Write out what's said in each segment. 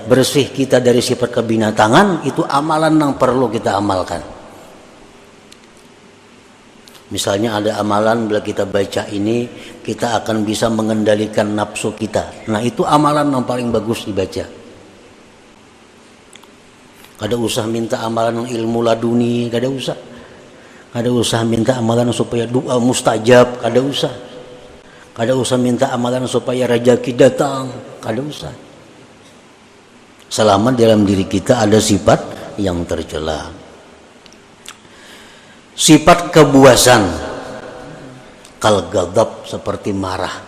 bersih kita dari sifat kebinatangan, itu amalan yang perlu kita amalkan. Misalnya ada amalan bila kita baca ini, kita akan bisa mengendalikan nafsu kita. Nah itu amalan yang paling bagus dibaca. Kada usah minta amalan ilmu laduni, kada usah. Kada usah minta amalan supaya doa mustajab, kada usah. Kada usah minta amalan supaya rezeki datang, kada usah. Selama dalam diri kita ada sifat yang tercela. Sifat kebuasan, kal ghadab, seperti marah.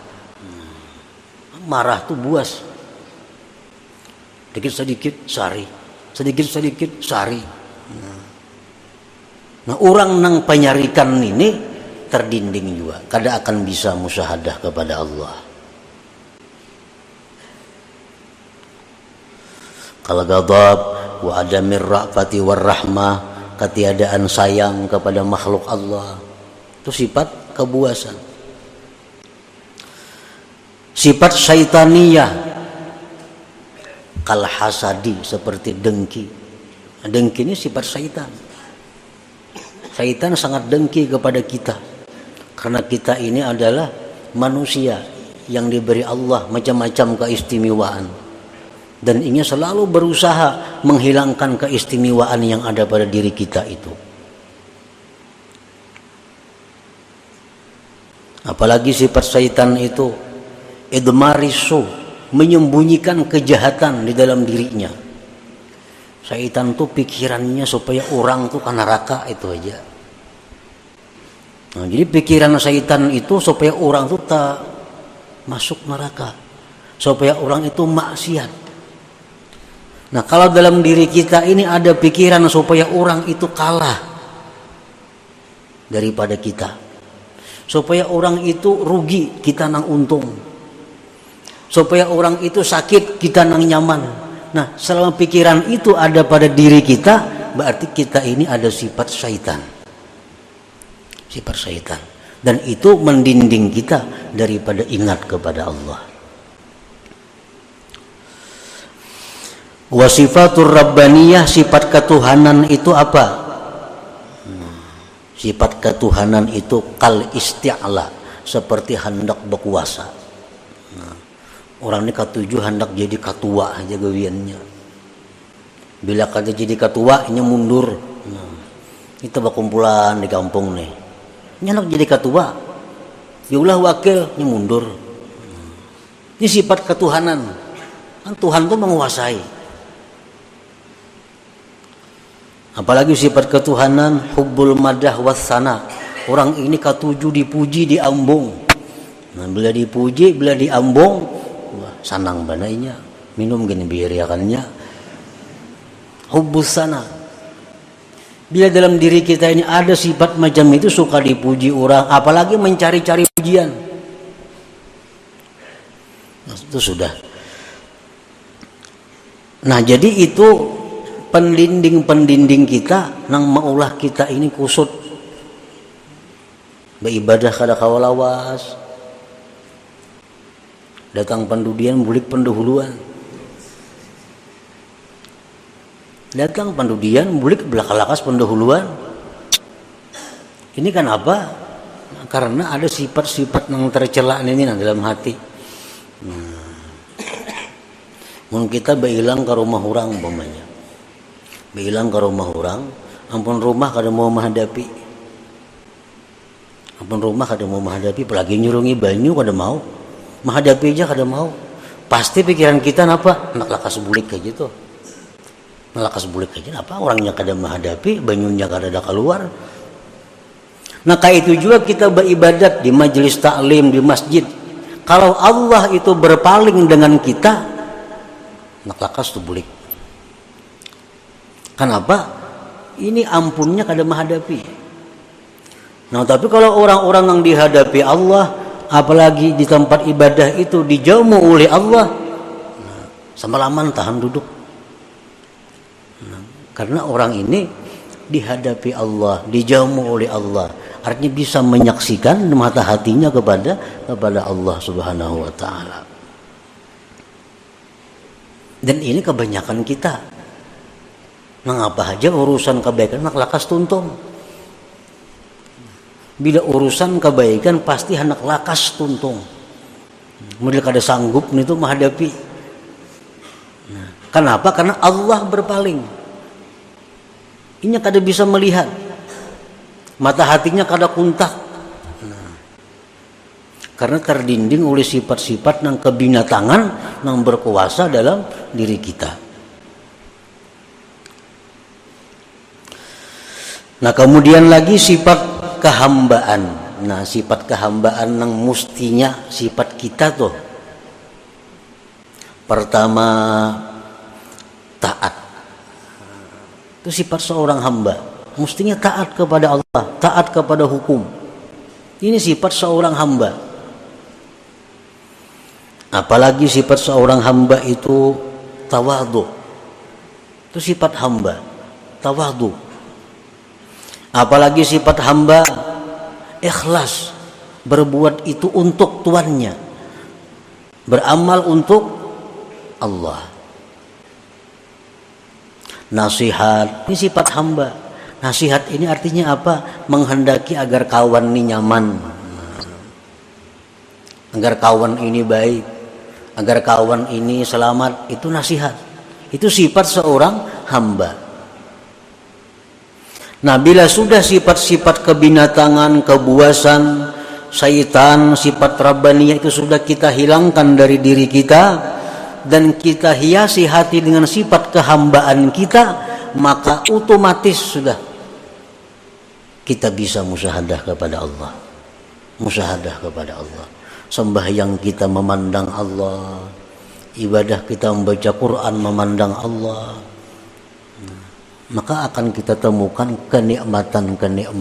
Marah tuh buas. Sedikit-sedikit sari, sedikit-sedikit sari. Nah, orang nang penyarikan ini terdinding juga, kada akan bisa musyahadah kepada Allah. Kal ghadab wa adamir ra'fati war rahmah, ketiadaan sayang kepada makhluk Allah, itu sifat kebuasan. Sifat syaitaniyah, kal hasadi, seperti dengki. Dengki ini sifat syaitan. Syaitan sangat dengki kepada kita, karena kita ini adalah manusia yang diberi Allah macam-macam keistimewaan, dan ingin selalu berusaha menghilangkan keistimewaan yang ada pada diri kita itu. Apalagi sifat syaitan itu idmarisu, menyembunyikan kejahatan di dalam dirinya. Syaitan tuh pikirannya supaya orang tuh ke neraka itu aja. Nah, jadi pikiran syaitan itu supaya orang tuh tak masuk neraka, supaya orang itu maksiat. Nah, kalau dalam diri kita ini ada pikiran supaya orang itu kalah daripada kita, supaya orang itu rugi, kita nang untung, supaya orang itu sakit, kita nang nyaman. Nah, selama pikiran itu ada pada diri kita, berarti kita ini ada sifat syaitan. Sifat syaitan. Dan itu mendinding kita daripada ingat kepada Allah. Wa sifatur rabbaniyah, sifat ketuhanan itu apa? Sifat ketuhanan itu kal isti'la, seperti hendak berkuasa. Orang ini ketujuh hendak jadi ketua aja gawiannya. Bila kata jadi ketua, ini mundur. Kita berkumpulan di kampung nih. Ini hendak jadi ketua, diulah wakil, ini mundur. Ini sifat ketuhanan. Kan Tuhan itu menguasai. Apalagi sifat ketuhanan hubbul madah wassana. Orang ini ketujuh dipuji, diambung. Nah, bila dipuji, bila diambung, sanang banainya, minum gini biriakannya, hubbus sana. Bila dalam diri kita ini ada sifat macam itu, suka dipuji orang, apalagi mencari-cari pujian, nah, itu sudah. Nah, jadi itu pendinding kita nang maulah kita ini kusut beribadah kada kawalawas. Datang pendudian bulik pendahuluan. Datang pendudian bulik belakalakas pendahuluan. Ini kan apa? Karena ada sifat-sifat yang tercela ini dalam hati. Mungkin kita beilang ke rumah orang umpamanya. Beilang ke rumah orang, ampun rumah kada mau menghadapi. Ampun rumah kada mau menghadapi, apalagi nyurungi banyu kada mau. Menghadapi aja kada mau. Pasti pikiran kita apa? Nak lakas bulik kayak gitu. Lakas bulik aja apa? Orangnya kada menghadapi, banyunya kada ada keluar. Nah, kayak itu juga kita beribadat di majelis taklim, di masjid. Kalau Allah itu berpaling dengan kita, nak lakas tuh bulik. Kenapa? Ini ampunnya kada menghadapi. Nah, tapi kalau orang-orang yang dihadapi Allah, apalagi di tempat ibadah itu dijamu oleh Allah, nah, semalaman tahan duduk. Nah, karena orang ini dihadapi Allah, dijamu oleh Allah, artinya bisa menyaksikan mata hatinya kepada Allah Subhanahu wa taala. Dan ini kebanyakan kita. Mengapa aja urusan kebaikan nak lakas tuntung. Bila urusan kebaikan pasti hendak lakas tuntung. Mereka kada sanggup itu menghadapi. Nah, kenapa? Karena Allah berpaling. Ini kada bisa melihat. Mata hatinya kada kuntak. Nah, karena terdinding oleh sifat-sifat yang kebinatangan yang berkuasa dalam diri kita. Nah, kemudian lagi sifat kehambaan. Nah, sifat kehambaan yang mestinya sifat kita tuh. Pertama, taat. Itu sifat seorang hamba. Mestinya taat kepada Allah, taat kepada hukum. Ini sifat seorang hamba. Apalagi sifat seorang hamba itu tawadhu. Itu sifat hamba, tawadhu. Apalagi sifat hamba ikhlas, berbuat itu untuk tuannya, beramal untuk Allah. Nasihat, ini sifat hamba. Nasihat ini artinya apa? Menghendaki agar kawan ini nyaman, agar kawan ini baik, agar kawan ini selamat. Itu nasihat. Itu sifat seorang hamba. Nah, bila sudah sifat-sifat kebinatangan, kebuasan, syaitan, sifat rabbaniyah itu sudah kita hilangkan dari diri kita dan kita hiasi hati dengan sifat kehambaan kita, maka otomatis sudah kita bisa musyahadah kepada Allah. Musyahadah kepada Allah. Sembahyang kita memandang Allah, ibadah kita membaca Quran memandang Allah. Maka akan kita temukan kenikmatan-kenikmatan